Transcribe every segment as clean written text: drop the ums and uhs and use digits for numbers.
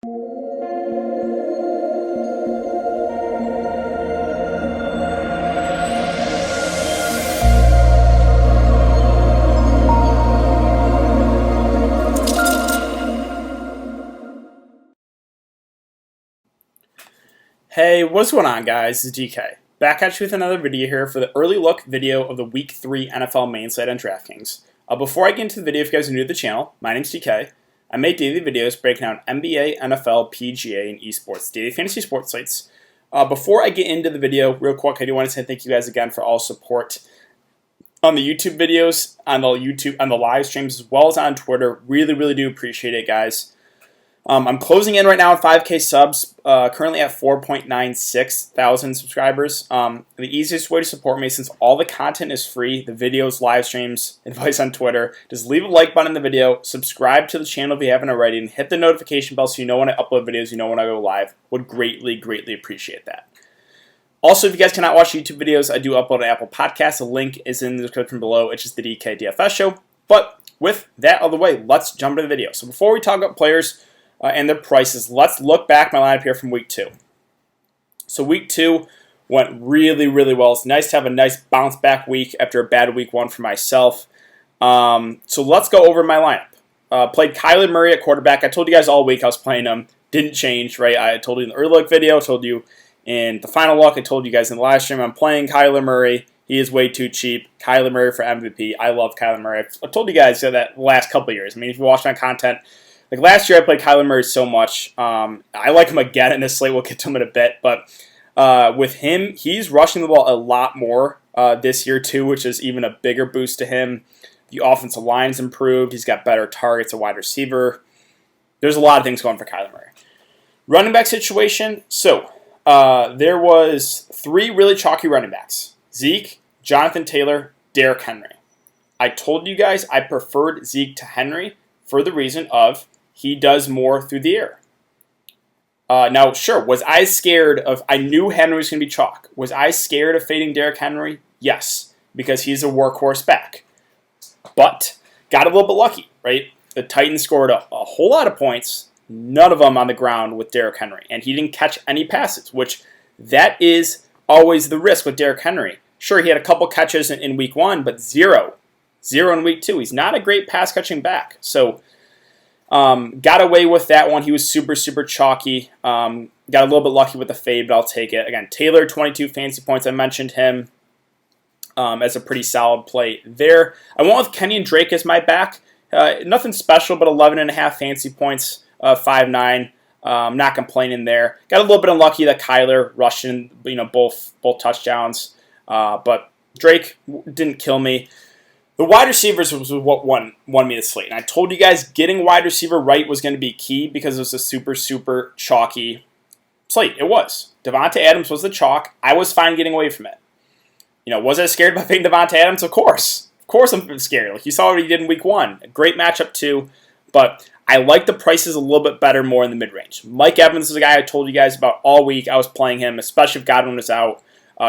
Hey, what's going on, guys? It's DK. Back at you with another video here for the early look video of the Week 3 NFL main slate on Draftkings. Before I get into the video, if you guys are new to the channel, my name's DK. I make daily videos breaking down NBA, NFL, PGA, and esports, daily fantasy sports sites. Before I get into the video, real quick, I do want to say thank you guys again for all support on the YouTube videos, on the live streams, as well as on Twitter. Really do appreciate it, guys. I'm closing in right now on 5K subs, currently at 4.96 thousand subscribers. The easiest way to support me, since all the content is free, the videos, live streams, advice on Twitter, just leave a like button in the video, subscribe to the channel if you haven't already, and hit the notification bell so you know when I upload videos, you know when I go live. Would greatly appreciate that. Also, if you guys cannot watch YouTube videos, I do upload an Apple Podcast. The link is in the description below. It's just the DK DFS show. But with that out of the way, let's jump into the video. So before we talk about players and their prices, let's look back my lineup here from Week 2. So Week 2 went really well. It's nice to have a nice bounce back week after a bad Week 1 for myself. So let's go over my lineup. Played Kyler Murray at quarterback. I told you guys all week I was playing him. Didn't change, right? I told you in the early look video. I told you in the final look. I told you guys in the live stream I'm playing Kyler Murray. He is way too cheap. Kyler Murray for MVP. I love Kyler Murray. I've told you guys that the last couple of years. I mean, if you watch my content, like last year, I played Kyler Murray so much. I like him again in this slate. We'll get to him in a bit. But with him, he's rushing the ball a lot more this year, too, which is even a bigger boost to him. The offensive line's improved. He's got better targets, a wide receiver. There's a lot of things going for Kyler Murray. Running back situation. So there was 3 really chalky running backs. Zeke, Jonathan Taylor, Derrick Henry. I told you guys I preferred Zeke to Henry for the reason of he does more through the air. Now, sure, was I scared of... I knew Henry was going to be chalk. Was I scared of fading Derrick Henry? Yes, because he's a workhorse back. But got a little bit lucky, right? The Titans scored a whole lot of points, none of them on the ground with Derrick Henry, and he didn't catch any passes, which that is always the risk with Derrick Henry. Sure, he had a couple catches in Week 1, but zero in Week 2. He's not a great pass-catching back, so... got away with that one. He was super chalky. Got a little bit lucky with the fade, but I'll take it. Again, Taylor, 22 fantasy points. I mentioned him as a pretty solid play there. I went with Kenyon Drake as my back. Nothing special, but 11.5 fantasy points, 5.9. Not complaining there. Got a little bit unlucky that Kyler rushed in, both touchdowns. But Drake didn't kill me. The wide receivers was what won me the slate. And I told you guys getting wide receiver right was going to be key because it was a super chalky slate. It was. Devontae Adams was the chalk. I was fine getting away from it. Was I scared about picking Devontae Adams? Of course. Of course I'm scared. Like you saw what he did in Week 1. A great matchup too. But I like the prices a little bit better more in the mid-range. Mike Evans is a guy I told you guys about all week. I was playing him, especially if Godwin was out.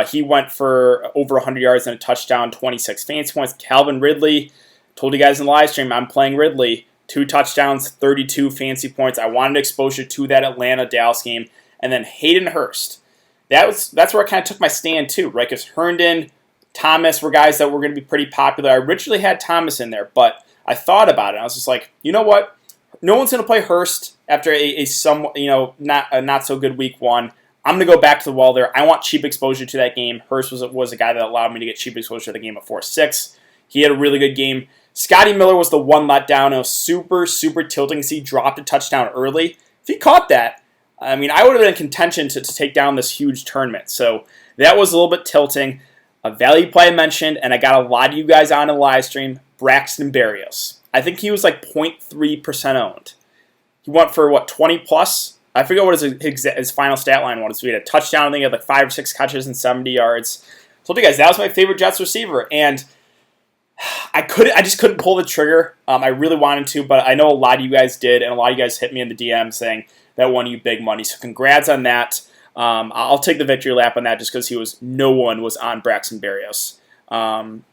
He went for over 100 yards and a touchdown, 26 fantasy points. Calvin Ridley, told you guys in the live stream, I'm playing Ridley. 2 touchdowns, 32 fantasy points. I wanted exposure to that Atlanta-Dallas game. And then Hayden Hurst. That's where I kind of took my stand too, right? Because Herndon, Thomas were guys that were going to be pretty popular. I originally had Thomas in there, but I thought about it. I was just like, you know what? No one's going to play Hurst after not so good Week 1. I'm going to go back to the well there. I want cheap exposure to that game. Hurst was a guy that allowed me to get cheap exposure to the game at 4-6. He had a really good game. Scotty Miller was the one letdown. It was super tilting because he dropped a touchdown early. If he caught that, I mean, I would have been in contention to take down this huge tournament. So that was a little bit tilting. A value play I mentioned, and I got a lot of you guys on the live stream, Braxton Berrios. I think he was like 0.3% owned. He went for, 20 plus? I forget what his final stat line was. We had a touchdown. I think he had like 5 or 6 catches and 70 yards. I told you guys that was my favorite Jets receiver, and I just couldn't pull the trigger. I really wanted to, but I know a lot of you guys did, and a lot of you guys hit me in the DM saying that won you big money. So congrats on that. I'll take the victory lap on that just because no one was on Braxton Berrios. And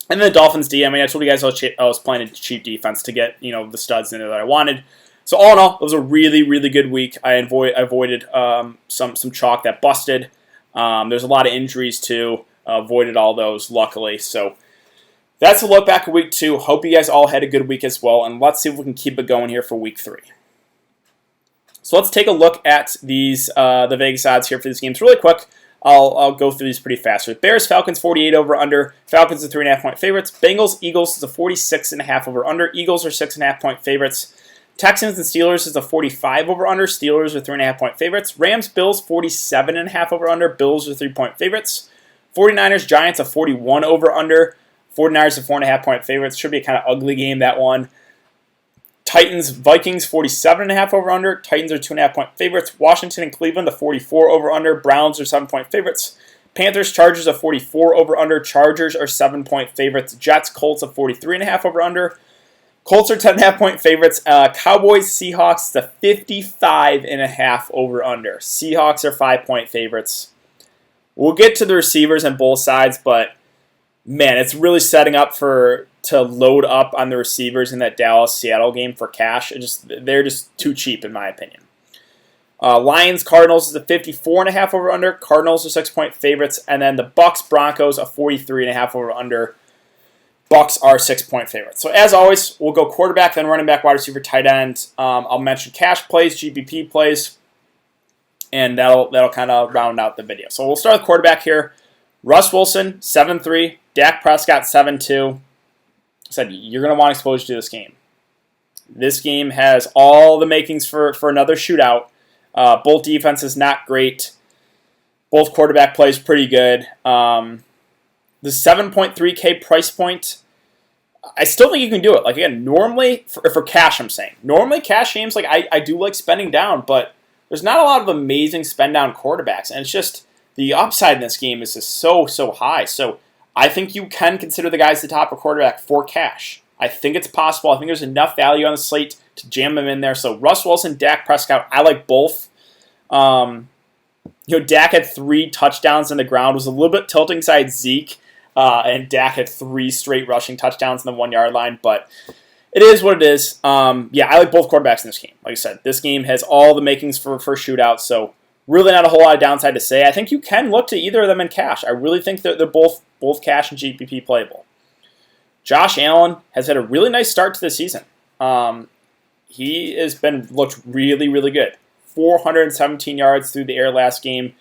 then the Dolphins DM. I told you guys I was playing a cheap defense to get the studs in there that I wanted. So all in all, it was a really, really good week. I avoided some chalk that busted. There's a lot of injuries too. Avoided all those, luckily. So that's a look back at week 2. Hope you guys all had a good week as well. And let's see if we can keep it going here for week 3. So let's take a look at these the Vegas odds here for these games really quick. I'll go through these pretty fast. With Bears, Falcons 48 over under. Falcons are 3.5 point favorites. Bengals, Eagles is a 46.5 over under. Eagles are 6.5 point favorites. Texans and Steelers is a 45 over under. Steelers are 3.5 point favorites. Rams, Bills 47.5 over under. Bills are 3 point favorites. 49ers, Giants a 41 over under. 49ers are 4.5 point favorites. Should be a kind of ugly game, that one. Titans, Vikings 47.5 over under. Titans are 2.5 point favorites. Washington and Cleveland a 44 over under. Browns are 7 point favorites. Panthers, Chargers a 44 over under. Chargers are 7 point favorites. Jets, Colts a 43.5 over under. Colts are 10.5 point favorites. Cowboys, Seahawks, the 55.5 over under. Seahawks are 5 point favorites. We'll get to the receivers on both sides, but man, it's really setting up to load up on the receivers in that Dallas-Seattle game for cash. They're just too cheap, in my opinion. Lions, Cardinals is a 54.5 over under. Cardinals are 6 point favorites, and then the Bucks, Broncos a 43.5 over under. Bucks are 6 point favorites. So as always, we'll go quarterback, then running back, wide receiver, tight end. I'll mention cash plays, GPP plays, and that'll kind of round out the video. So we'll start with quarterback here. Russ Wilson, 7-3. Dak Prescott, 7-2. I said you're going to want exposure to this game. This game has all the makings for another shootout. Both defenses not great. Both quarterback plays pretty good. The 7.3K price point, I still think you can do it. Like, again, normally, for cash, I'm saying. Normally, cash games, like, I do like spending down, but there's not a lot of amazing spend-down quarterbacks. And it's just, the upside in this game is just so high. So, I think you can consider the guys at the top of quarterback for cash. I think it's possible. I think there's enough value on the slate to jam them in there. So, Russ Wilson, Dak Prescott, I like both. Dak had 3 touchdowns on the ground. Was a little bit tilting side Zeke. And Dak had 3 straight rushing touchdowns on the 1-yard line, but it is what it is. I like both quarterbacks in this game. Like I said, this game has all the makings for shootout, so really not a whole lot of downside to say. I think you can look to either of them in cash. I really think that they're both cash and GPP playable. Josh Allen has had a really nice start to the season. He has looked really, really good. 417 yards through the air last game.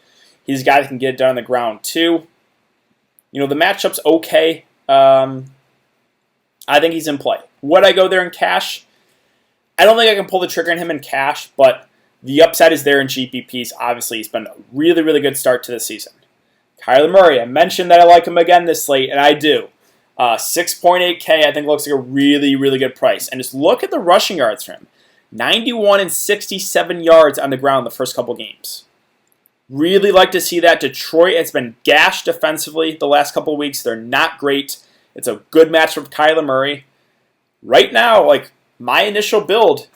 He's a guy that can get it done on the ground too. The matchup's okay. I think he's in play. Would I go there in cash? I don't think I can pull the trigger on him in cash, but the upside is there in GPPs. Obviously, he's been a really, really good start to the season. Kyler Murray, I mentioned that I like him again this slate, and I do. 6.8K, I think looks like a really, really good price. And just look at the rushing yards for him. 91 and 67 yards on the ground the first couple games. Really like to see that. Detroit has been gashed defensively the last couple of weeks. They're not great. It's a good match for Kyler Murray. Right now, like my initial build,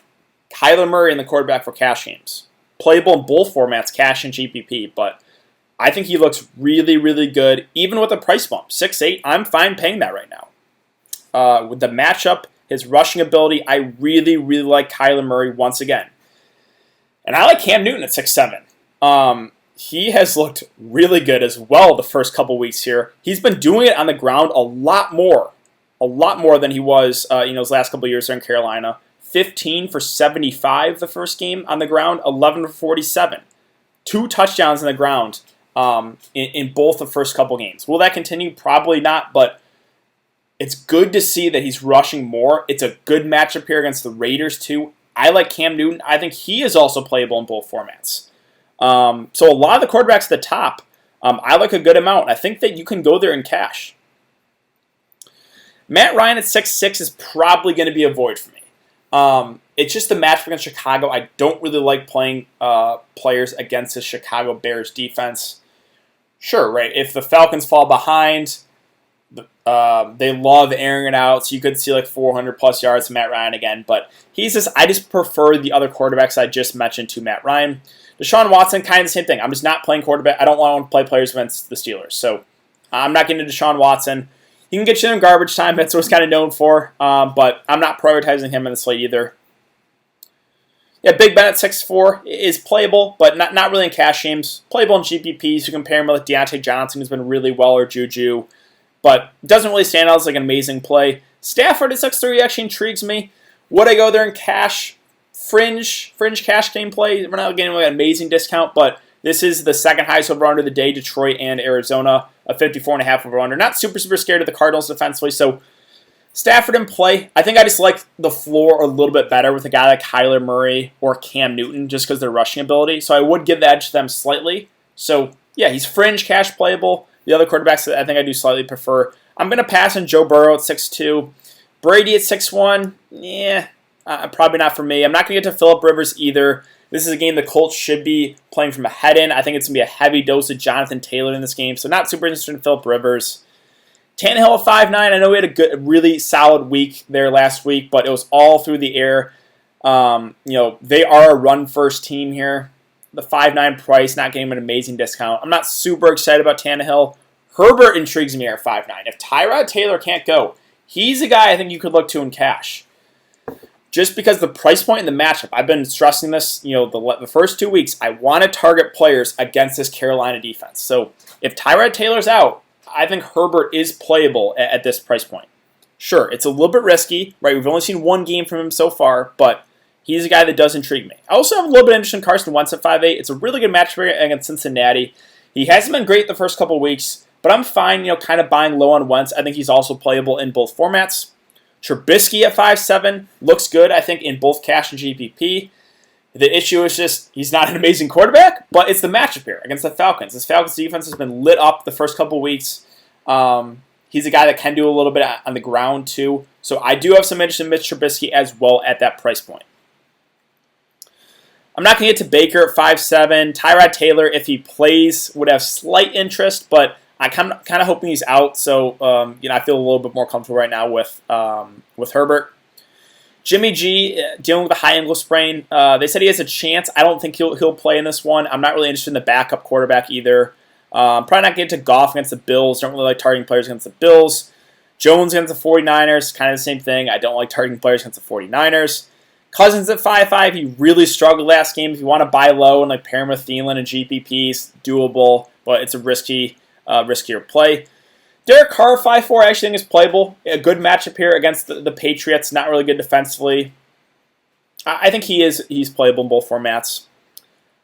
Kyler Murray in the quarterback for cash games. Playable in both formats, cash and GPP, but I think he looks really, really good, even with a price bump. 6.8, I'm fine paying that right now. With the matchup, his rushing ability, I really, really like Kyler Murray once again. And I like Cam Newton at 6.7. He has looked really good as well the first couple weeks here. He's been doing it on the ground a lot more than he was his last couple years there in Carolina. 15 for 75 the first game on the ground, 11 for 47. 2 touchdowns on the ground in both the first couple games. Will that continue? Probably not, but it's good to see that he's rushing more. It's a good matchup here against the Raiders too. I like Cam Newton. I think he is also playable in both formats. So a lot of the quarterbacks at the top, I like a good amount. I think that you can go there in cash. Matt Ryan at 6.6 is probably going to be a void for me. It's just the match against Chicago. I don't really like playing players against the Chicago Bears defense. Sure, right? If the Falcons fall behind, they love airing it out, so you could see like 400-plus yards from Matt Ryan again. But I just prefer the other quarterbacks I just mentioned to Matt Ryan. Deshaun Watson, kind of the same thing. I'm just not playing quarterback. I don't want to play players against the Steelers. So I'm not getting into Deshaun Watson. He can get you in garbage time. That's what he's kind of known for. But I'm not prioritizing him in the slate either. Yeah, Big Ben at 6'4" is playable, but not really in cash games. Playable in GPPs. You compare him with Deontay Johnson, who's been really well, or Juju, but doesn't really stand out as like an amazing play. Stafford at 6'3" actually intrigues me. Would I go there in cash? Fringe cash game play. We're not getting like an amazing discount, but this is the second highest over-under of the day, Detroit and Arizona, a 54.5 over-under. Not super scared of the Cardinals defensively, so Stafford in play. I think I just like the floor a little bit better with a guy like Kyler Murray or Cam Newton just because of their rushing ability. So I would give the edge to them slightly. So yeah, he's fringe cash playable. The other quarterbacks I think I do slightly prefer. I'm going to pass on Joe Burrow at 6'2". Brady at 6'1". Yeah, probably not for me. I'm not going to get to Phillip Rivers either. This is a game the Colts should be playing from a head in. I think it's going to be a heavy dose of Jonathan Taylor in this game. So not super interested in Phillip Rivers. Tannehill at 5'9". I know we had a really solid week there last week, but it was all through the air. They are a run-first team here. The 5'9" price, not getting an amazing discount. I'm not super excited about Tannehill. Herbert intrigues me at 5'9". If Tyrod Taylor can't go, he's a guy I think you could look to in cash. Just because the price point and the matchup, I've been stressing this, the first 2 weeks, I want to target players against this Carolina defense. So if Tyrod Taylor's out, I think Herbert is playable at this price point. Sure, it's a little bit risky, right? We've only seen one game from him so far, but he's a guy that does intrigue me. I also have a little bit of interest in Carson Wentz at 5'8". It's a really good matchup against Cincinnati. He hasn't been great the first couple of weeks, but I'm fine, kind of buying low on Wentz. I think he's also playable in both formats. Trubisky at 5'7" looks good, I think, in both cash and GPP. The issue is just he's not an amazing quarterback, but it's the matchup here against the Falcons. This Falcons defense has been lit up the first couple weeks. He's a guy that can do a little bit on the ground too. So I do have some interest in Mitch Trubisky as well at that price point. I'm not going to get to Baker at 5'7". Tyrod Taylor, if he plays, would have slight interest, but I'm kind of hoping he's out. So I feel a little bit more comfortable right now with Herbert. Jimmy G dealing with a high ankle sprain. They said he has a chance. I don't think he'll play in this one. I'm not really interested in the backup quarterback either. Probably not getting to Goff against the Bills. Don't really like targeting players against the Bills. Jones against the 49ers, kind of the same thing. I don't like targeting players against the 49ers. Cousins at 5'5". He really struggled last game. If you want to buy low and pair him with Thielen and GPPs, doable, but it's a riskier play. Derek Carr, 5'4", I actually think is playable. A good matchup here against the Patriots. Not really good defensively. I think he's playable in both formats.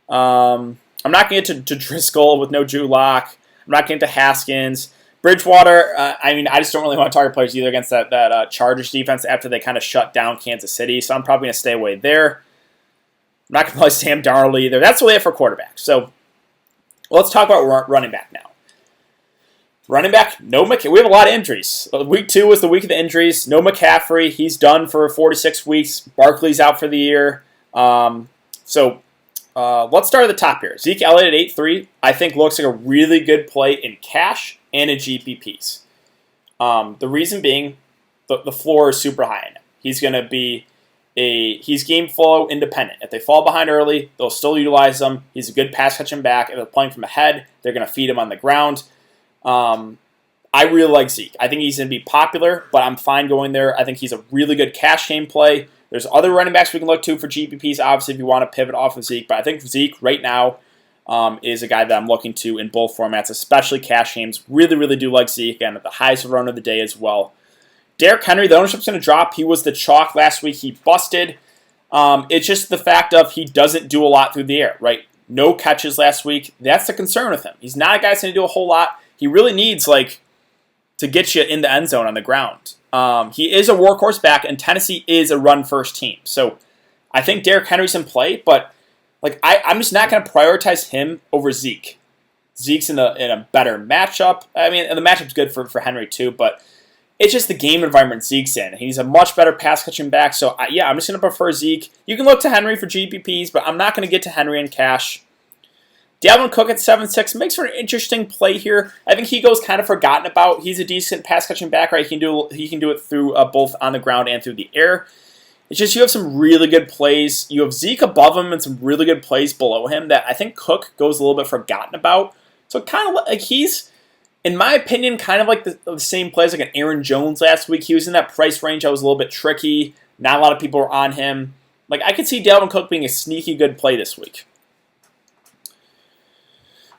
I'm not going to get to Driscoll with no Drew Lock. I'm not going to get to Haskins. Bridgewater, I just don't really want to target players either against that Chargers defense after they kind of shut down Kansas City, so I'm probably going to stay away there. I'm not going to play Sam Darnold either. That's really it for quarterbacks. So let's talk about running back now. Running back, no McCaffrey. We have a lot of injuries. Week 2 was the week of the injuries. No McCaffrey. He's done for 4 to 6 weeks. Barkley's out for the year. Let's start at the top here. Zeke Elliott at 8'3", I think looks like a really good play in cash and in GPPs. The reason being, the floor is super high in him. He's going to be he's game flow independent. If they fall behind early, they'll still utilize him. He's a good pass catching back. If they're playing from ahead, they're going to feed him on the ground. I really like Zeke. I think he's going to be popular, but I'm fine going there. I think he's a really good cash game play. There's other running backs we can look to for GPPs, obviously, if you want to pivot off of Zeke. But I think Zeke right now is a guy that I'm looking to in both formats, especially cash games. Really, really do like Zeke, and at the highest run of the day as well. Derrick Henry, the ownership's going to drop. He was the chalk last week. He busted. It's just the fact of he doesn't do a lot through the air, right? No catches last week. That's the concern with him. He's not a guy that's going to do a whole lot. He really needs, to get you in the end zone on the ground. He is a workhorse back, and Tennessee is a run-first team. So I think Derrick Henry's in play, but I'm just not going to prioritize him over Zeke. Zeke's in a better matchup. And the matchup's good for Henry too, but it's just the game environment Zeke's in. He's a much better pass-catching back, so I'm just going to prefer Zeke. You can look to Henry for GPPs, but I'm not going to get to Henry in cash. Dalvin Cook at 7'6" makes for an interesting play here. I think he goes kind of forgotten about. He's a decent pass-catching back, right? He can do it through both on the ground and through the air. It's just you have some really good plays. You have Zeke above him and some really good plays below him that I think Cook goes a little bit forgotten about. So kind of he's, in my opinion, kind of like the same plays like an Aaron Jones last week. He was in that price range. I was a little bit tricky. Not a lot of people were on him. Like, I could see Dalvin Cook being a sneaky good play this week.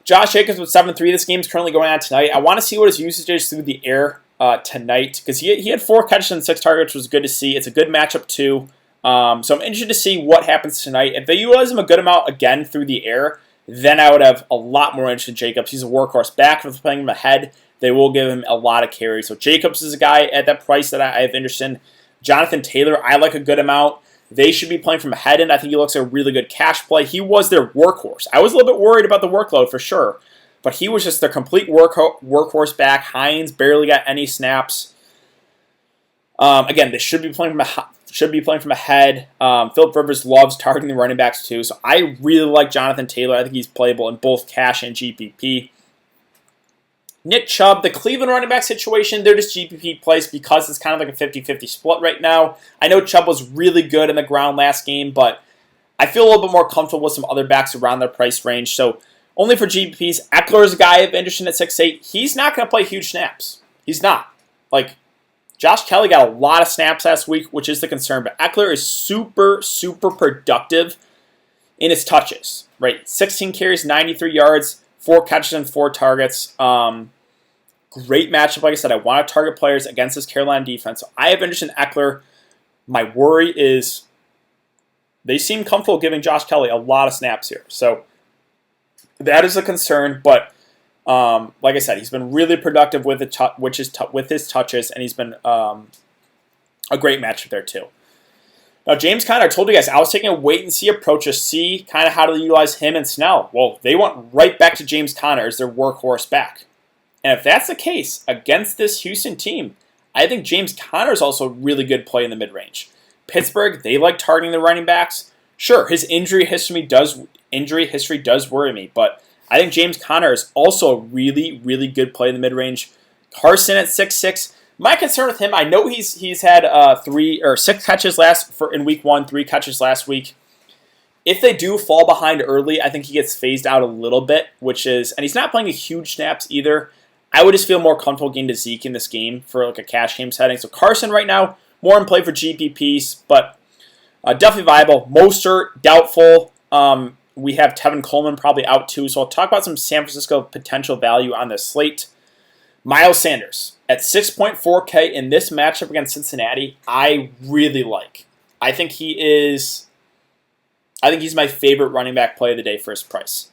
Josh Jacobs with 7-3. This game's currently going on tonight. I want to see what his usage is through the air tonight, because he had 4 catches and 6 targets, which was good to see. It's a good matchup, too. So I'm interested to see what happens tonight. If they utilize him a good amount again through the air, then I would have a lot more interest in Jacobs. He's a workhorse back. If they're playing him ahead, they will give him a lot of carries. So Jacobs is a guy at that price that I have interest in. Jonathan Taylor, I like a good amount. They should be playing from ahead, and I think he looks like a really good cash play. He was their workhorse. I was a little bit worried about the workload for sure, but he was just their complete workhorse back. Hines barely got any snaps. Again, they should be playing from ahead. Philip Rivers loves targeting the running backs too, so I really like Jonathan Taylor. I think he's playable in both cash and GPP. Nick Chubb, the Cleveland running back situation, they're just GPP plays because it's kind of like a 50-50 split right now. I know Chubb was really good in the ground last game, but I feel a little bit more comfortable with some other backs around their price range. So only for GPPs. Eckler is a guy of interest in at 6'8". He's not going to play huge snaps. He's not. Like, Josh Kelly got a lot of snaps last week, which is the concern, but Eckler is super, super productive in his touches, right? 16 carries, 93 yards, 4 catches and 4 targets. Great matchup. Like I said, I want to target players against this Carolina defense. So I have interest in Eckler. My worry is they seem comfortable giving Josh Kelly a lot of snaps here. So that is a concern. But like I said, he's been really productive with with his touches, and he's been a great matchup there too. Now, James Conner, I told you guys, I was taking a wait-and-see approach to see kind of how to utilize him and Snell. Well, they went right back to James Conner as their workhorse back. And if that's the case, against this Houston team, I think James Conner is also a really good play in the mid-range. Pittsburgh, they like targeting the running backs. Sure, his injury history does worry me, but I think James Conner is also a really, really good play in the mid-range. Carson at 6'6". My concern with him, I know he's had 6 catches in week 1, 3 catches last week. If they do fall behind early, I think he gets phased out a little bit, and he's not playing a huge snaps either. I would just feel more comfortable getting to Zeke in this game for like a cash game setting. So Carson right now, more in play for GPPs, but definitely viable. Mostert, doubtful. We have Tevin Coleman probably out too. So I'll talk about some San Francisco potential value on this slate. Miles Sanders at 6.4K in this matchup against Cincinnati, I really like. I think he's my favorite running back play of the day for his price.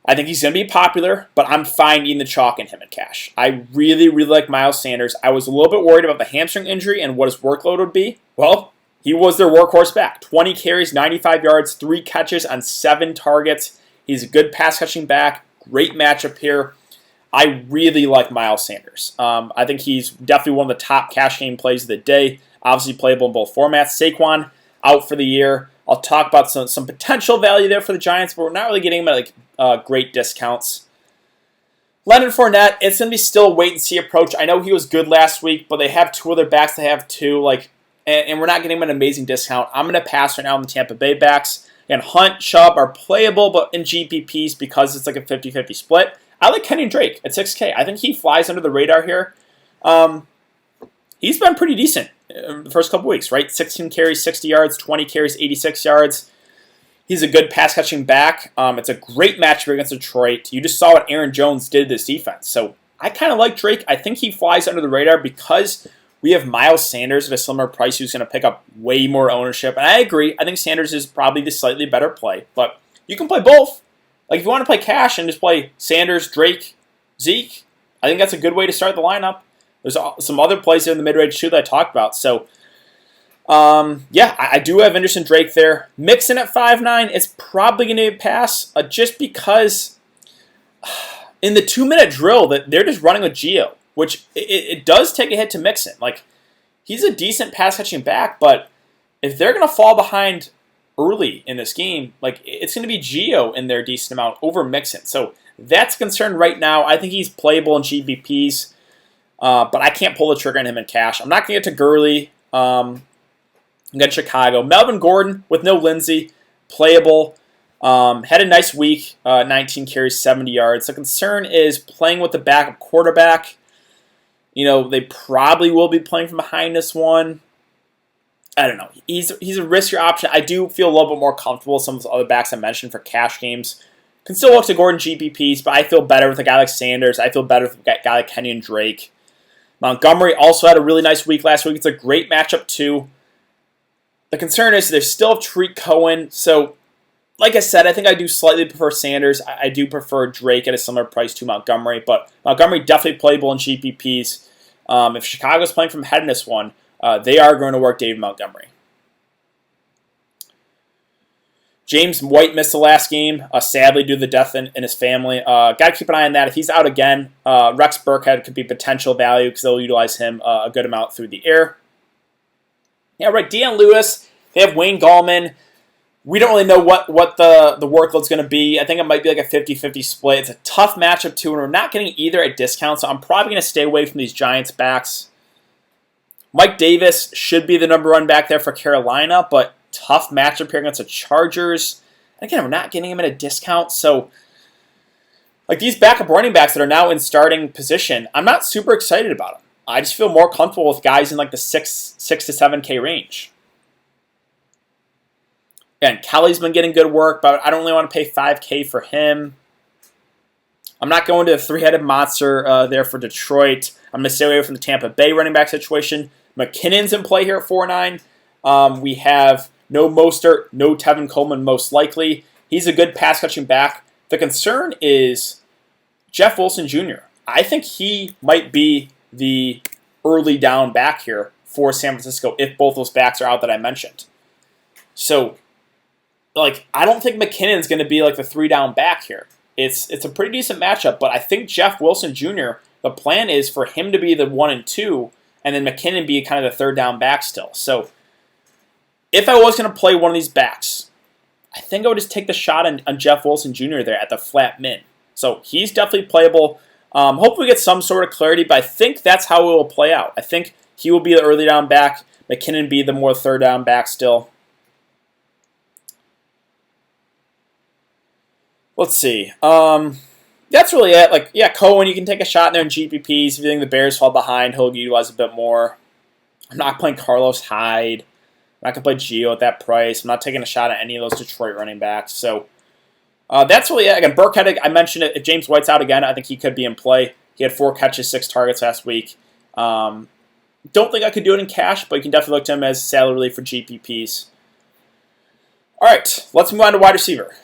I think he's going to be popular, but I'm fine eating the chalk in him in cash. I really, really like Miles Sanders. I was a little bit worried about the hamstring injury and what his workload would be. Well, he was their workhorse back. 20 carries, 95 yards, 3 catches on 7 targets. He's a good pass-catching back. Great matchup here. I really like Miles Sanders. I think he's definitely one of the top cash game plays of the day. Obviously playable in both formats. Saquon out for the year. I'll talk about some potential value there for the Giants, but we're not really getting them at great discounts. Leonard Fournette, it's going to be still a wait-and-see approach. I know he was good last week, but they have 2 other backs they have too, and we're not getting him at an amazing discount. I'm going to pass right now on the Tampa Bay backs. And Hunt, Chubb are playable, but in GPPs because it's like a 50-50 split. I like Kenny Drake at 6K. I think he flies under the radar here. He's been pretty decent the first couple weeks, right? 16 carries, 60 yards, 20 carries, 86 yards. He's a good pass-catching back. It's a great matchup against Detroit. You just saw what Aaron Jones did to this defense. So I kind of like Drake. I think he flies under the radar because we have Miles Sanders at a similar price who's going to pick up way more ownership. And I agree. I think Sanders is probably the slightly better play. But you can play both. Like if you want to play cash and just play Sanders, Drake, Zeke, I think that's a good way to start the lineup. There's some other plays in the mid-range too that I talked about. So, yeah, I do have interest in Drake there. Mixon at 5'9", it's probably going to pass just because in the 2-minute drill that they're just running with Gio, which it does take a hit to Mixon. Like, he's a decent pass-catching back, but if they're going to fall behind early in this game, like it's going to be Gio in their decent amount over Mixon. So that's a concern right now. I think he's playable in GPPs. But I can't pull the trigger on him in cash. I'm not going to get to Gurley against Chicago. Melvin Gordon with no Lindsey, playable. Had a nice week, 19 carries, 70 yards. The concern is playing with the backup quarterback. You know, they probably will be playing from behind this one. I don't know. He's a riskier option. I do feel a little bit more comfortable with some of the other backs I mentioned for cash games. Can still look to Gordon GPPs, but I feel better with a guy like Sanders. I feel better with a guy like Kenyon Drake. Montgomery also had a really nice week last week. It's a great matchup too. The concern is they still have Tariq Cohen. So, like I said, I think I do slightly prefer Sanders. I do prefer Drake at a similar price to Montgomery, but Montgomery definitely playable in GPPs. If Chicago's playing from head in this one, they are going to work David Montgomery. James White missed the last game, sadly due to the death in his family. Got to keep an eye on that. If he's out again, Rex Burkhead could be potential value because they'll utilize him a good amount through the air. Yeah, right. Deion Lewis. They have Wayne Gallman. We don't really know what the workload's going to be. I think it might be like a 50-50 split. It's a tough matchup too, and we're not getting either at discount, so I'm probably going to stay away from these Giants backs. Mike Davis should be the number one back there for Carolina, but tough matchup here against the Chargers. And again, we're not getting him at a discount, so like these backup running backs that are now in starting position, I'm not super excited about them. I just feel more comfortable with guys in like the 6 to 7K range. Again, Kelly's been getting good work, but I don't really want to pay 5K for him. I'm not going to the three-headed monster there for Detroit. I'm going to stay away from the Tampa Bay running back situation. McKinnon's in play here at 4.9. We have no Mostert, no Tevin Coleman most likely. He's a good pass-catching back. The concern is Jeff Wilson Jr. I think he might be the early down back here for San Francisco if both those backs are out that I mentioned. So, like, I don't think McKinnon's going to be like the 3-down back here. It's a pretty decent matchup, but I think Jeff Wilson Jr., the plan is for him to be the 1 and 2, and then McKinnon be kind of the 3rd-down back still. So, if I was going to play one of these backs, I think I would just take the shot on Jeff Wilson Jr. there at the flat min. So, he's definitely playable. Hopefully we get some sort of clarity, but I think that's how it will play out. I think he will be the early down back, McKinnon be the more 3rd-down back still. Let's see. That's really it. Like, yeah, Cohen, you can take a shot in there in GPPs. If you think the Bears fall behind, he'll utilize a bit more. I'm not playing Carlos Hyde. I'm not going to play Gio at that price. I'm not taking a shot at any of those Detroit running backs. So, that's really it. Again, Burkhead, I mentioned it. If James White's out again, I think he could be in play. He had 4 catches, 6 targets last week. Don't think I could do it in cash, but you can definitely look to him as salary relief for GPPs. All right, let's move on to wide receiver.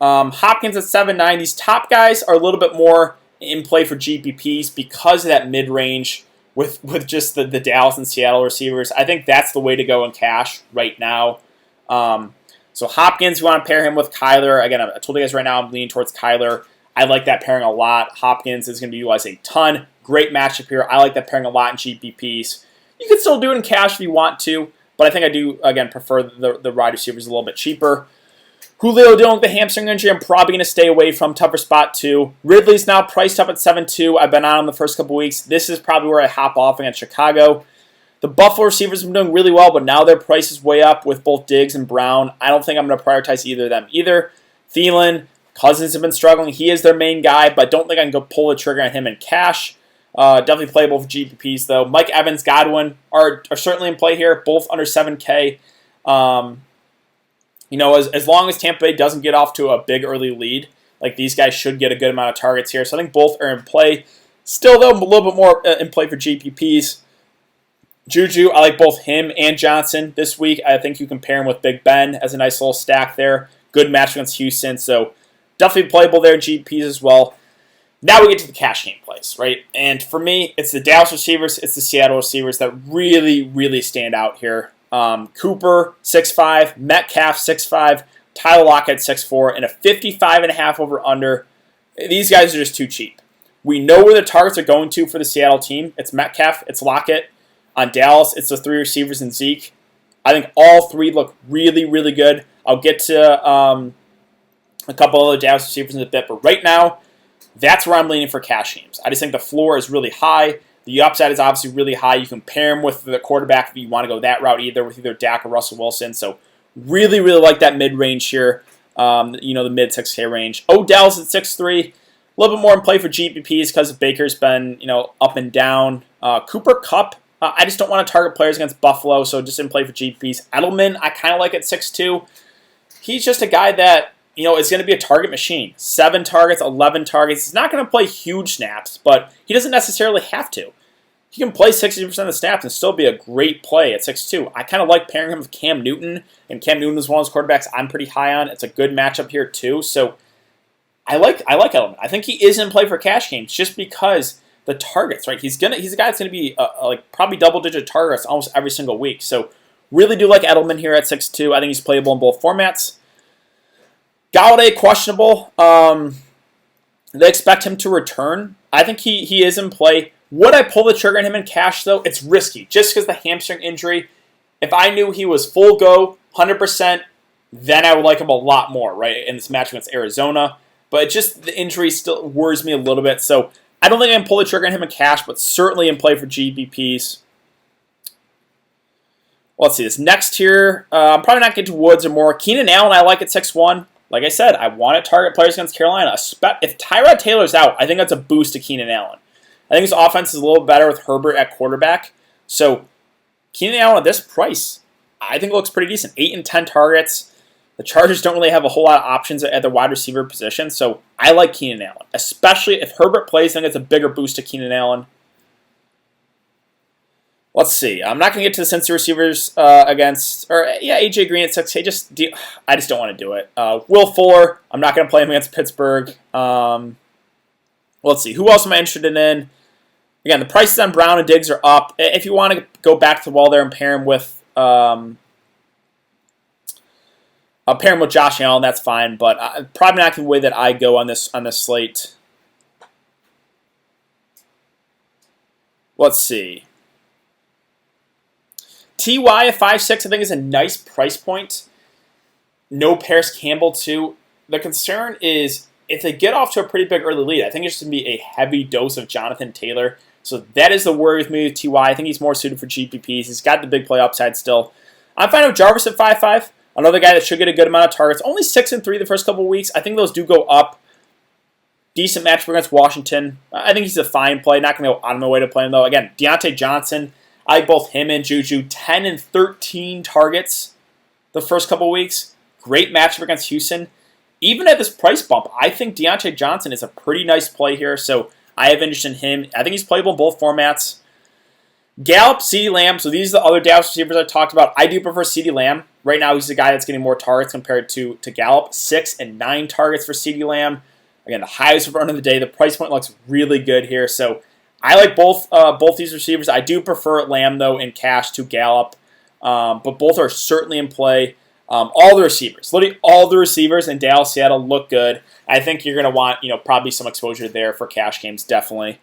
Hopkins at 7.9. These top guys are a little bit more in play for GPPs because of that mid-range with just the Dallas and Seattle receivers. I think that's the way to go in cash right now. So Hopkins, you want to pair him with Kyler. Again, I told you guys right now I'm leaning towards Kyler. I like that pairing a lot. Hopkins is going to be utilized a ton. Great matchup here. I like that pairing a lot in GPPs. You can still do it in cash if you want to, but I think I do, again, prefer the wide receivers a little bit cheaper. Julio dealing with the hamstring injury, I'm probably going to stay away from. Tougher spot too. Ridley's now priced up at 7.2. I've been on him the first couple weeks. This is probably where I hop off against Chicago. The Buffalo receivers have been doing really well, but now their price is way up with both Diggs and Brown. I don't think I'm going to prioritize either of them either. Thielen, Cousins have been struggling. He is their main guy, but don't think I can go pull the trigger on him in cash. Definitely playable for GPPs though. Mike Evans, Godwin are certainly in play here, both under 7K. You know, as long as Tampa Bay doesn't get off to a big early lead, like these guys should get a good amount of targets here. So I think both are in play. Still, though, a little bit more in play for GPPs. Juju, I like both him and Johnson this week. I think you can pair him with Big Ben as a nice little stack there. Good match against Houston, so definitely playable there in GPPs as well. Now we get to the cash game plays, right? And for me, it's the Dallas receivers, it's the Seattle receivers that really, really stand out here. Cooper, 6.5, Metcalf, 6.5, Tyler Lockett, 6.4, and a 55.5 over-under. These guys are just too cheap. We know where the targets are going to for the Seattle team. It's Metcalf, it's Lockett. On Dallas, it's the 3 receivers and Zeke. I think all 3 look really, really good. I'll get to a couple other Dallas receivers in a bit, but right now, that's where I'm leaning for cash games. I just think the floor is really high. The upside is obviously really high. You can pair him with the quarterback if you want to go that route with either Dak or Russell Wilson. So really, really like that mid-range here, the mid-6K range. Odell's at 6.3. A little bit more in play for GPPs because Baker's been, up and down. Cooper Kupp I just don't want to target players against Buffalo, so just in play for GPPs. Edelman, I kind of like at 6'2". He's just a guy that, is going to be a target machine. 7 targets, 11 targets. He's not going to play huge snaps, but he doesn't necessarily have to. He can play 60% of the snaps and still be a great play at 6'2". I kind of like pairing him with Cam Newton, and Cam Newton is one of those quarterbacks I'm pretty high on. It's a good matchup here too, so I like Edelman. I think he is in play for cash games just because the targets, right? He's a guy that's gonna be probably double-digit targets almost every single week. So really do like Edelman here at 6'2". I think he's playable in both formats. Galladay, questionable. They expect him to return. I think he is in play. Would I pull the trigger on him in cash though? It's risky just because the hamstring injury. If I knew he was full go, 100%, then I would like him a lot more, right? In this match against Arizona. But just the injury still worries me a little bit. So I don't think I can pull the trigger on him in cash, but certainly in play for GBPs. Well, let's see. This next here, I'm probably not getting to Woods or more. Keenan Allen, I like at 6'1". Like I said, I want to target players against Carolina. If Tyrod Taylor's out, I think that's a boost to Keenan Allen. I think his offense is a little better with Herbert at quarterback. So Keenan Allen at this price, I think looks pretty decent. 8 and 10 targets. The Chargers don't really have a whole lot of options at the wide receiver position, so I like Keenan Allen. Especially if Herbert plays, I think it's a bigger boost to Keenan Allen. Let's see. I'm not going to get to the Cincy receivers AJ Green at 6K. I just don't want to do it. Will Fuller, I'm not going to play him against Pittsburgh. Let's see. Who else am I interested in? Again, the prices on Brown and Diggs are up. If you want to go back to the wall there and pair him with Josh Allen, that's fine, but probably not the way that I go on this slate. Let's see. T.Y. at 5'6", I think is a nice price point. No Paris Campbell, too. The concern is if they get off to a pretty big early lead, I think it's going to be a heavy dose of Jonathan Taylor. So that is the worry with me with T.Y. I think he's more suited for GPPs. He's got the big play upside still. I'm fine with Jarvis at 5'5". Another guy that should get a good amount of targets. Only 6 and 3 the first couple of weeks. I think those do go up. Decent matchup against Washington. I think he's a fine play. Not going to go out of my way to play him, though. Again, Deontay Johnson. I like both him and Juju. 10 and 13 targets the first couple of weeks. Great matchup against Houston. Even at this price bump, I think Deontay Johnson is a pretty nice play here. So I have interest in him. I think he's playable in both formats. Gallup, CeeDee Lamb. So these are the other Dallas receivers I talked about. I do prefer CeeDee Lamb. Right now, he's the guy that's getting more targets compared to Gallup. 6 and 9 targets for CeeDee Lamb. Again, the highest run of the day. The price point looks really good here. So I like both these receivers. I do prefer Lamb, though, in cash to Gallup. But both are certainly in play. All the receivers, literally all the receivers in Dallas, Seattle look good. I think you're going to want, probably some exposure there for cash games, definitely.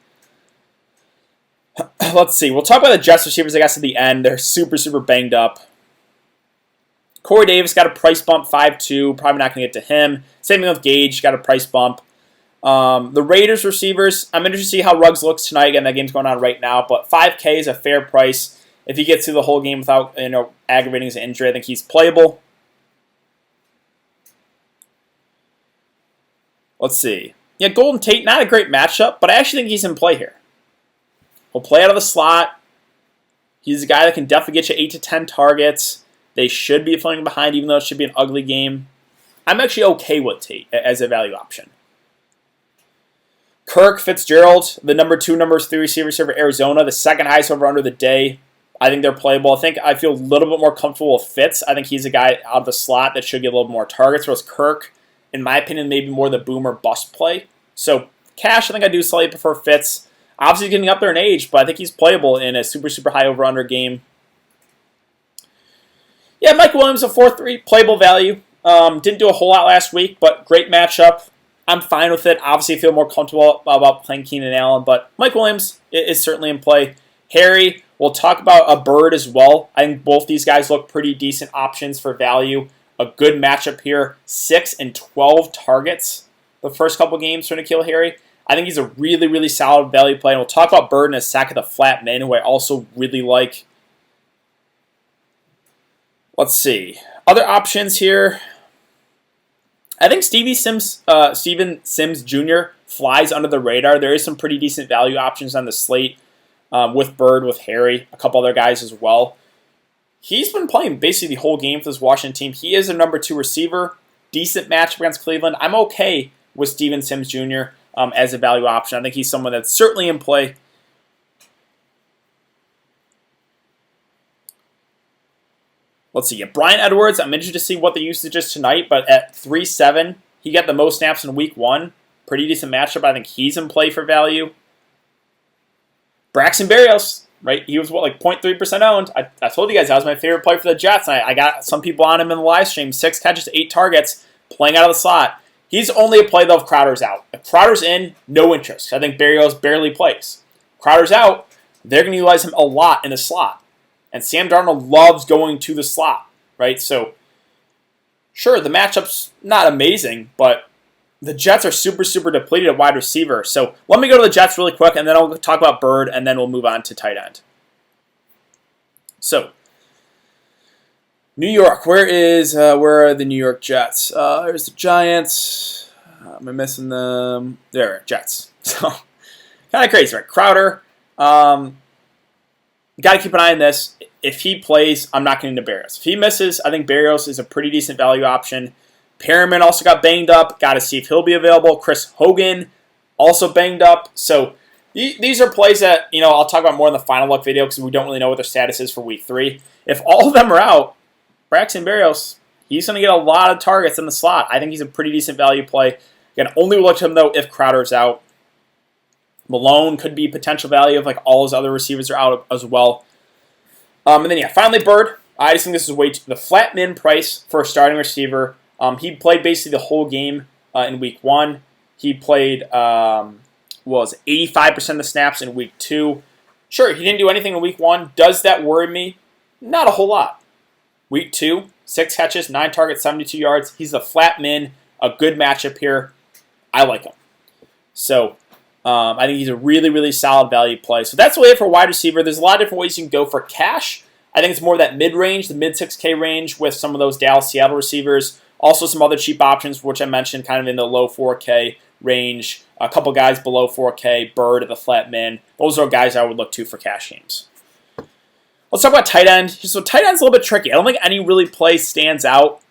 Let's see. We'll talk about the Jets receivers, I guess, at the end. They're super, super banged up. Corey Davis got a price bump, 5'2". Probably not going to get to him. Same thing with Gage, got a price bump. The Raiders receivers, I'm interested to see how Ruggs looks tonight. Again, that game's going on right now, but 5K is a fair price. If he gets through the whole game without aggravating his injury, I think he's playable. Let's see. Yeah, Golden Tate, not a great matchup, but I actually think he's in play here. He'll play out of the slot. He's a guy that can definitely get you 8 to 10 targets. They should be falling behind, even though it should be an ugly game. I'm actually okay with Tate as a value option. Kirk, Fitzgerald, the number 2, number 3 receiver for Arizona, the second highest over under the day. I think they're playable. I feel a little bit more comfortable with Fitz. I think he's a guy out of the slot that should get a little more targets, whereas Kirk, in my opinion, maybe more the boom or bust play. So cash, I think I do slightly prefer Fitz. Obviously getting up there in age, but I think he's playable in a super, super high over-under game. Yeah, Mike Williams, a 4-3, playable value. Didn't do a whole lot last week, but great matchup. I'm fine with it. Obviously, I feel more comfortable about playing Keenan Allen, but Mike Williams is certainly in play. Harry, we'll talk about a Bird as well. I think both these guys look pretty decent options for value. A good matchup here. 6 and 12 targets the first couple games for N'Keal Harry. I think he's a really, really solid value play. And we'll talk about Bird in a sec at the flat man, who I also really like. Let's see. Other options here. I think Steven Sims Jr. flies under the radar. There is some pretty decent value options on the slate. with Bird, with Harry, a couple other guys as well. He's been playing basically the whole game for this Washington team. He is a number 2 receiver. Decent matchup against Cleveland. I'm okay with Steven Sims Jr. As a value option. I think he's someone that's certainly in play. Let's see. Brian Edwards, I'm interested to see what the usage is tonight, but at 3.7, he got the most snaps in week 1. Pretty decent matchup. I think he's in play for value. Braxton Berrios, right? He was, 0.3% owned. I told you guys that was my favorite play for the Jets. I got some people on him in the live stream. 6 catches, 8 targets, playing out of the slot. He's only a play, though, if Crowder's out. If Crowder's in, no interest. I think Berrios barely plays. Crowder's out, they're going to utilize him a lot in the slot. And Sam Darnold loves going to the slot, right? So, sure, the matchup's not amazing, but the Jets are super, super depleted at wide receiver. So let me go to the Jets really quick, and then I'll talk about Bird, and then we'll move on to tight end. So, New York. Where are the New York Jets? There's the Giants. Am I missing them? There, Jets. So, kind of crazy, right? Crowder. Got to keep an eye on this. If he plays, I'm not getting to Berrios. If he misses, I think Berrios is a pretty decent value option. Perriman also got banged up. Got to see if he'll be available. Chris Hogan also banged up. So these are plays that, I'll talk about more in the final look video because we don't really know what their status is for week 3. If all of them are out, Braxton Berrios, he's going to get a lot of targets in the slot. I think he's a pretty decent value play. Again, only look to him, though, if Crowder's out. Malone could be potential value if all his other receivers are out as well. And then, finally, Bird. I just think this is the flat min price for a starting receiver. He played basically the whole game in week 1. He played 85% of the snaps in week 2. Sure, he didn't do anything in week 1. Does that worry me? Not a whole lot. Week 2, 6 catches, 9 targets, 72 yards. He's a flat min, a good matchup here. I like him. So I think he's a really, really solid value play. So that's the way for wide receiver. There's a lot of different ways you can go for cash. I think it's more that mid-range, the mid-6K range with some of those Dallas, Seattle receivers. Also some other cheap options, which I mentioned, kind of in the low 4K range. A couple guys below 4K, Bird at the flat min. Those are guys I would look to for cash games. Let's talk about tight end. So tight end's a little bit tricky. I don't think any really play stands out.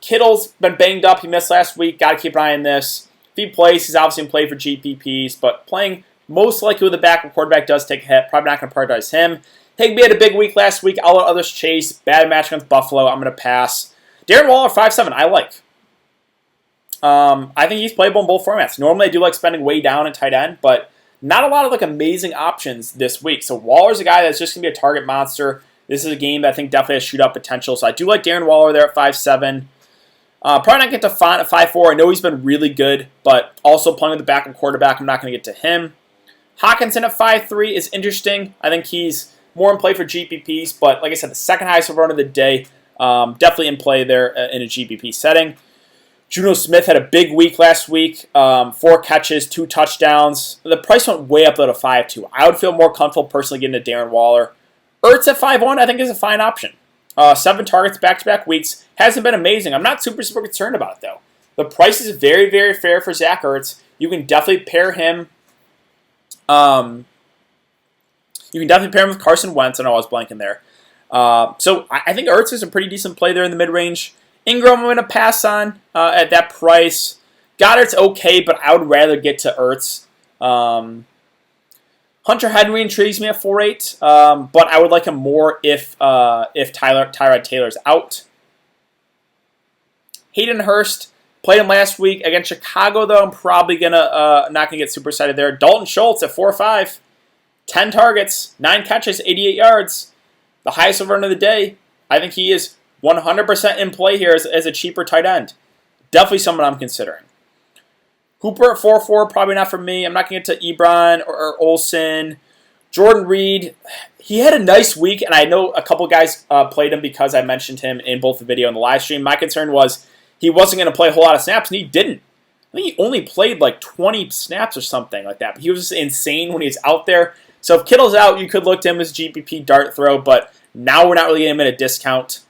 Kittle's been banged up. He missed last week. Got to keep an eye on this. If he plays, he's obviously in play for GPPs, but playing most likely with the backup quarterback does take a hit. Probably not going to prioritize him. Higbee had a big week last week. I'll let others chase. Bad match against Buffalo. I'm going to pass. Darren Waller, 5.7, I like. I think he's playable in both formats. Normally, I do like spending way down in tight end, but not a lot of amazing options this week. So Waller's a guy that's just going to be a target monster. This is a game that I think definitely has shoot-up potential. So I do like Darren Waller there at 5.7. Probably not get to Font at 5.4. I know he's been really good, but also playing with the backup quarterback, I'm not going to get to him. Hawkinson at 5.3 is interesting. I think he's more in play for GPPs, but like I said, the second highest overrun of the day. Definitely in play there in a GPP setting. Juno Smith had a big week last week. 4 catches, 2 touchdowns. The price went way up though to 5.2. I would feel more comfortable personally getting to Darren Waller. Ertz at 5.1 I think is a fine option. 7 targets back-to-back weeks. Hasn't been amazing. I'm not super concerned about it though. The price is very, very fair for Zach Ertz. You can definitely pair him. With Carson Wentz. I know I was blanking there. So I think Ertz is a pretty decent play there in the mid-range. Ingram I'm going to pass on at that price. Goddard's okay, but I would rather get to Ertz. Hunter Henry intrigues me at 4.8, but I would like him more if Tyrod Taylor's out. Hayden Hurst played him last week against Chicago, though. I'm probably not gonna get super excited there. Dalton Schultz at 4.5, 10 targets, 9 catches, 88 yards. The highest overrun of the day. I think he is 100% in play here as a cheaper tight end. Definitely someone I'm considering. Hooper at 4.4, probably not for me. I'm not going to get to Ebron or Olsen. Jordan Reed, he had a nice week, and I know a couple guys played him because I mentioned him in both the video and the live stream. My concern was he wasn't going to play a whole lot of snaps, and he didn't. I think he only played 20 snaps or something like that. But he was just insane when he was out there. So if Kittle's out, you could look to him as GPP dart throw, but now we're not really getting him at a discount.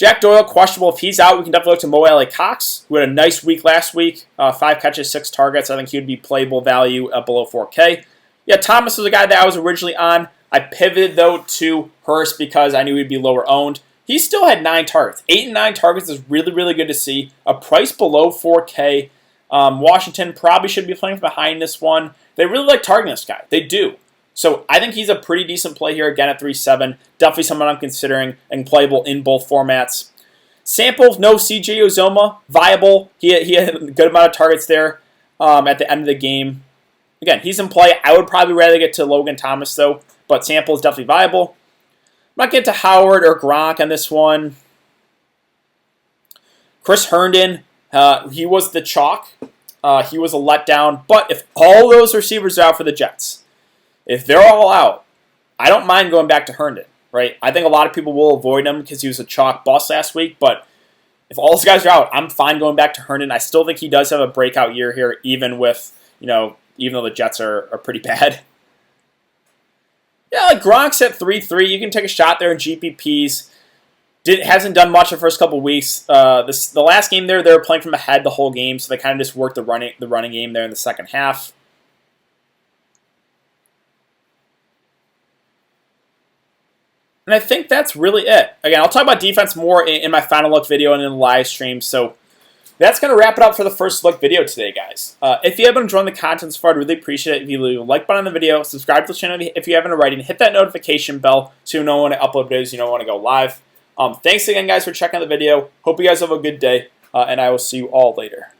Jack Doyle, questionable. If he's out, we can definitely look to Mo Alley-Cox, who had a nice week last week. 5 catches, 6 targets. I think he would be playable value below 4K. Yeah, Thomas was a guy that I was originally on. I pivoted, though, to Hurst because I knew he'd be lower owned. He still had 9 targets. 8 and 9 targets is really, really good to see. A price below 4K. Washington probably should be playing from behind this one. They really like targeting this guy. They do. So I think he's a pretty decent play here, again at 3.7. Definitely someone I'm considering and playable in both formats. Sample, no CJ Uzomah, viable. He had a good amount of targets there at the end of the game. Again, he's in play. I would probably rather get to Logan Thomas, though, but Sample is definitely viable. I'm not getting to Howard or Gronk on this one. Chris Herndon, he was the chalk. He was a letdown. But if all those receivers are out for the Jets, if they're all out, I don't mind going back to Herndon, right? I think a lot of people will avoid him because he was a chalk bust last week, but if all those guys are out, I'm fine going back to Herndon. I still think he does have a breakout year here, even with, even though the Jets are pretty bad. Yeah, like Gronk's at 3.3. You can take a shot there in GPPs. Hasn't done much the first couple weeks. The last game there, they were playing from ahead the whole game, so they kind of just worked the running game there in the second half. And I think that's really it. Again, I'll talk about defense more in my final look video and in the live stream. So that's going to wrap it up for the first look video today, guys. If you have been enjoying the content so far, I'd really appreciate it if you leave a like button on the video, subscribe to the channel if you haven't already, and hit that notification bell so you know when I upload videos, you know when I go live. Thanks again, guys, for checking out the video. Hope you guys have a good day, and I will see you all later.